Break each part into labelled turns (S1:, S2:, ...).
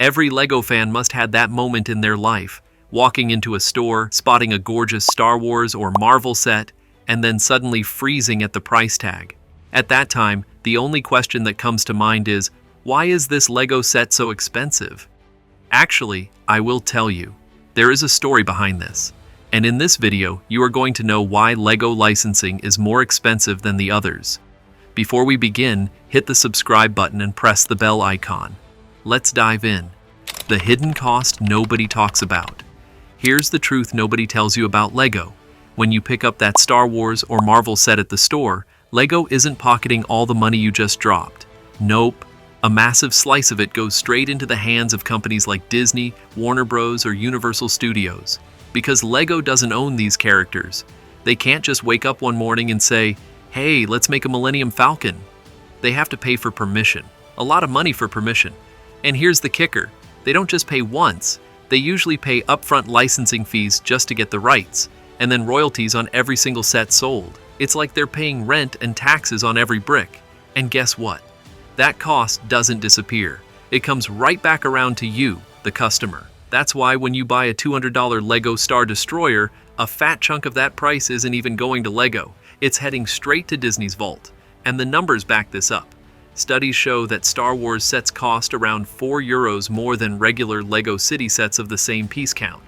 S1: Every LEGO fan must have that moment in their life, walking into a store, spotting a gorgeous Star Wars or Marvel set, and then suddenly freezing at the price tag. At that time, the only question that comes to mind is, why is this LEGO set so expensive? Actually, I will tell you. There is a story behind this. And in this video, you are going to know why LEGO licensing is more expensive than the others. Before we begin, hit the subscribe button and press the bell icon. Let's dive in. The hidden cost nobody talks about. Here's the truth nobody tells you about LEGO. When you pick up that Star Wars or Marvel set at the store, LEGO isn't pocketing all the money you just dropped. Nope. A massive slice of it goes straight into the hands of companies like Disney, Warner Bros., or Universal Studios. Because LEGO doesn't own these characters. They can't just wake up one morning and say, hey, let's make a Millennium Falcon. They have to pay for permission. A lot of money for permission. And here's the kicker. They don't just pay once. They usually pay upfront licensing fees just to get the rights, and then royalties on every single set sold. It's like they're paying rent and taxes on every brick. And guess what? That cost doesn't disappear. It comes right back around to you, the customer. That's why when you buy a $200 LEGO Star Destroyer, a fat chunk of that price isn't even going to LEGO. It's heading straight to Disney's vault. And the numbers back this up. Studies show that Star Wars sets cost around €4 more than regular LEGO City sets of the same piece count.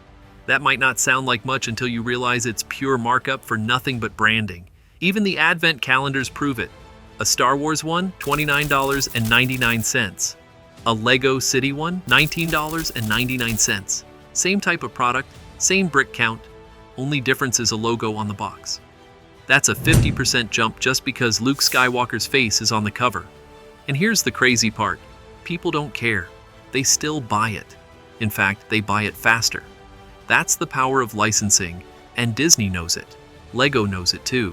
S1: That might not sound like much until you realize it's pure markup for nothing but branding. Even the advent calendars prove it. A Star Wars one, $29.99. A LEGO City one, $19.99. Same type of product, same brick count, only difference is a logo on the box. That's a 50% jump just because Luke Skywalker's face is on the cover. And here's the crazy part. People don't care. They still buy it. In fact, they buy it faster. That's the power of licensing, and Disney knows it. LEGO knows it too.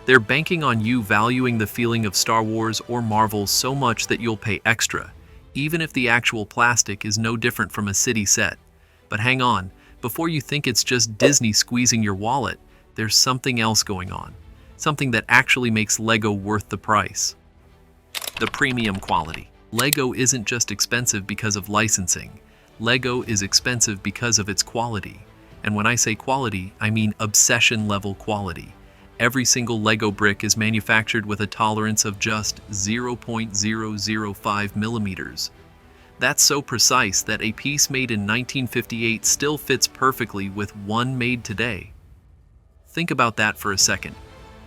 S1: They're banking on you valuing the feeling of Star Wars or Marvel so much that you'll pay extra, even if the actual plastic is no different from a city set. But hang on, before you think it's just Disney squeezing your wallet, there's something else going on. Something that actually makes LEGO worth the price. The premium quality. LEGO isn't just expensive because of licensing. LEGO is expensive because of its quality. And when I say quality, I mean obsession-level quality. Every single LEGO brick is manufactured with a tolerance of just 0.005 millimeters. That's so precise that a piece made in 1958 still fits perfectly with one made today. Think about that for a second.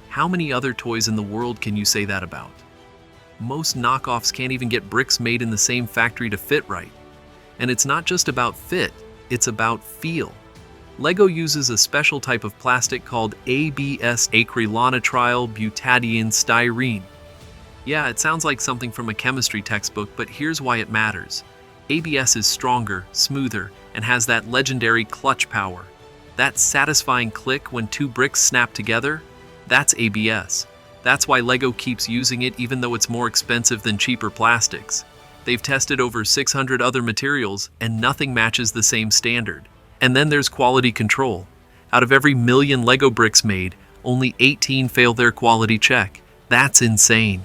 S1: How many other toys in the world can you say that about? Most knockoffs can't even get bricks made in the same factory to fit right. And it's not just about fit, it's about feel. LEGO uses a special type of plastic called ABS, acrylonitrile butadiene styrene. Yeah, it sounds like something from a chemistry textbook, but here's why it matters. ABS is stronger, smoother, and has that legendary clutch power. That satisfying click when two bricks snap together, that's ABS. That's why LEGO keeps using it even though it's more expensive than cheaper plastics. They've tested over 600 other materials, and nothing matches the same standard. And then there's quality control. Out of every million LEGO bricks made, only 18 fail their quality check. That's insane.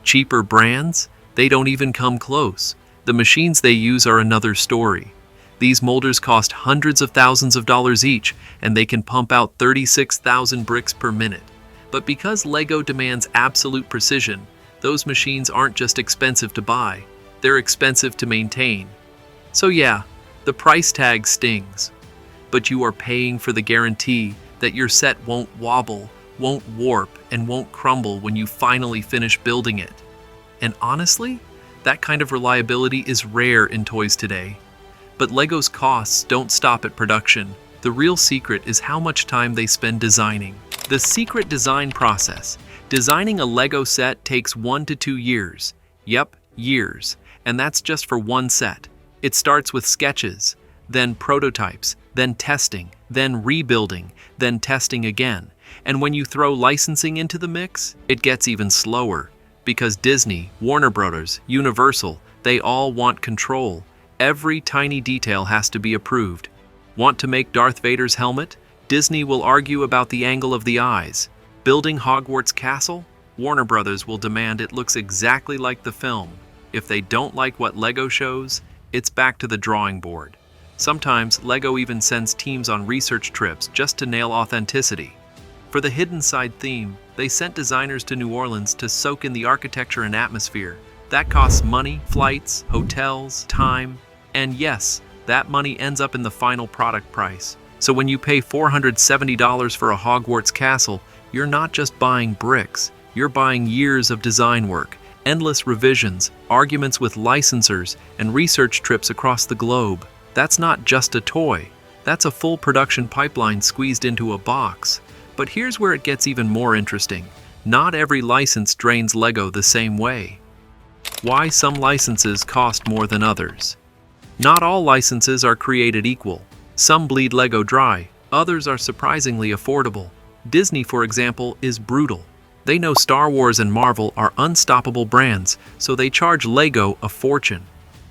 S1: Cheaper brands? They don't even come close. The machines they use are another story. These molders cost hundreds of thousands of dollars each, and they can pump out 36,000 bricks per minute. But because LEGO demands absolute precision, those machines aren't just expensive to buy, they're expensive to maintain. So yeah, the price tag stings. But you are paying for the guarantee that your set won't wobble, won't warp, and won't crumble when you finally finish building it. And honestly, that kind of reliability is rare in toys today. But LEGO's costs don't stop at production. The real secret is how much time they spend designing. The secret design process. Designing a LEGO set takes 1 to 2 years. Yep, years. And that's just for one set. It starts with sketches, then prototypes, then testing, then rebuilding, then testing again. And when you throw licensing into the mix, it gets even slower. Because Disney, Warner Bros., Universal, they all want control. Every tiny detail has to be approved. Want to make Darth Vader's helmet? Disney will argue about the angle of the eyes. Building Hogwarts Castle? Warner Bros. Will demand it looks exactly like the film. If they don't like what LEGO shows, it's back to the drawing board. Sometimes, LEGO even sends teams on research trips just to nail authenticity. For the Hidden Side theme, they sent designers to New Orleans to soak in the architecture and atmosphere. That costs money, flights, hotels, time, and yes, that money ends up in the final product price. So when you pay $470 for a Hogwarts castle, you're not just buying bricks, you're buying years of design work, endless revisions, arguments with licensors, and research trips across the globe. That's not just a toy, that's a full production pipeline squeezed into a box. But here's where it gets even more interesting. Not every license drains LEGO the same way. Why some licenses cost more than others? Not all licenses are created equal. Some bleed LEGO dry, others are surprisingly affordable. Disney, for example, is brutal. They know Star Wars and Marvel are unstoppable brands, so they charge LEGO a fortune.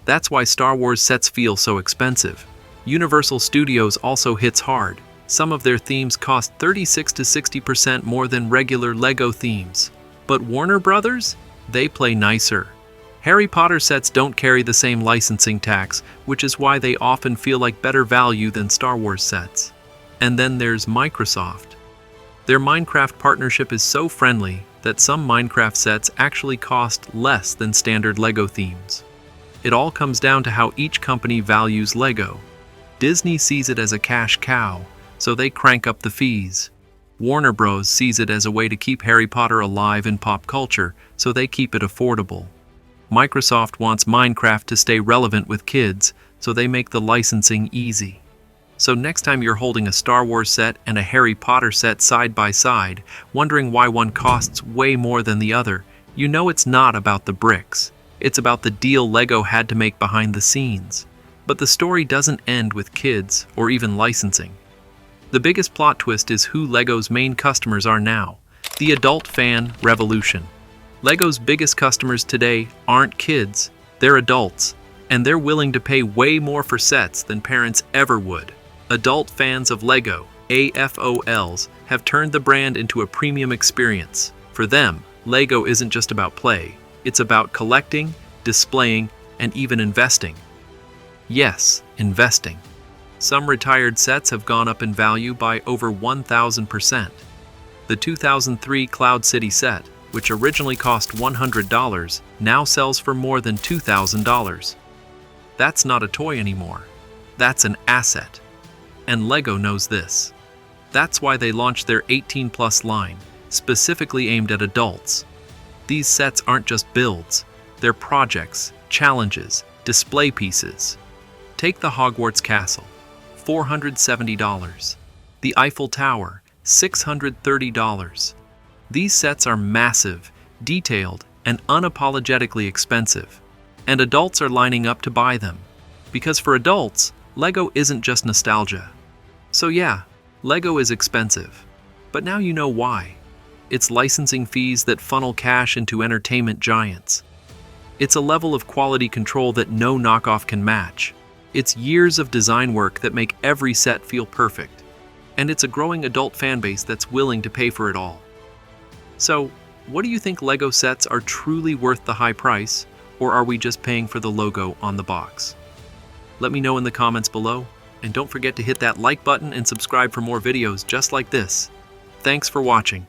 S1: That's why Star Wars sets feel so expensive. Universal Studios also hits hard. Some of their themes cost 36 to 60% more than regular LEGO themes. But Warner Brothers? They play nicer. Harry Potter sets don't carry the same licensing tax, which is why they often feel like better value than Star Wars sets. And then there's Microsoft. Their Minecraft partnership is so friendly that some Minecraft sets actually cost less than standard LEGO themes. It all comes down to how each company values LEGO. Disney sees it as a cash cow, so they crank up the fees. Warner Bros. Sees it as a way to keep Harry Potter alive in pop culture, so they keep it affordable. Microsoft wants Minecraft to stay relevant with kids, so they make the licensing easy. So next time you're holding a Star Wars set and a Harry Potter set side by side, wondering why one costs way more than the other, you know it's not about the bricks. It's about the deal LEGO had to make behind the scenes. But the story doesn't end with kids or even licensing. The biggest plot twist is who LEGO's main customers are now, the adult fan revolution. LEGO's biggest customers today aren't kids, they're adults, and they're willing to pay way more for sets than parents ever would. Adult fans of LEGO, AFOLs, have turned the brand into a premium experience. For them, LEGO isn't just about play, it's about collecting, displaying, and even investing. Yes, investing. Some retired sets have gone up in value by over 1,000%. The 2003 Cloud City set, which originally cost $100, now sells for more than $2,000. That's not a toy anymore. That's an asset. And LEGO knows this. That's why they launched their 18+ line, specifically aimed at adults. These sets aren't just builds, they're projects, challenges, display pieces. Take the Hogwarts Castle, $470. The Eiffel Tower, $630. These sets are massive, detailed, and unapologetically expensive. And adults are lining up to buy them. Because for adults, LEGO isn't just nostalgia. So yeah, LEGO is expensive. But now you know why. It's licensing fees that funnel cash into entertainment giants. It's a level of quality control that no knockoff can match. It's years of design work that make every set feel perfect. And it's a growing adult fanbase that's willing to pay for it all. So, what do you think LEGO sets are truly worth the high price, or are we just paying for the logo on the box? Let me know in the comments below, and don't forget to hit that like button and subscribe for more videos just like this. Thanks for watching.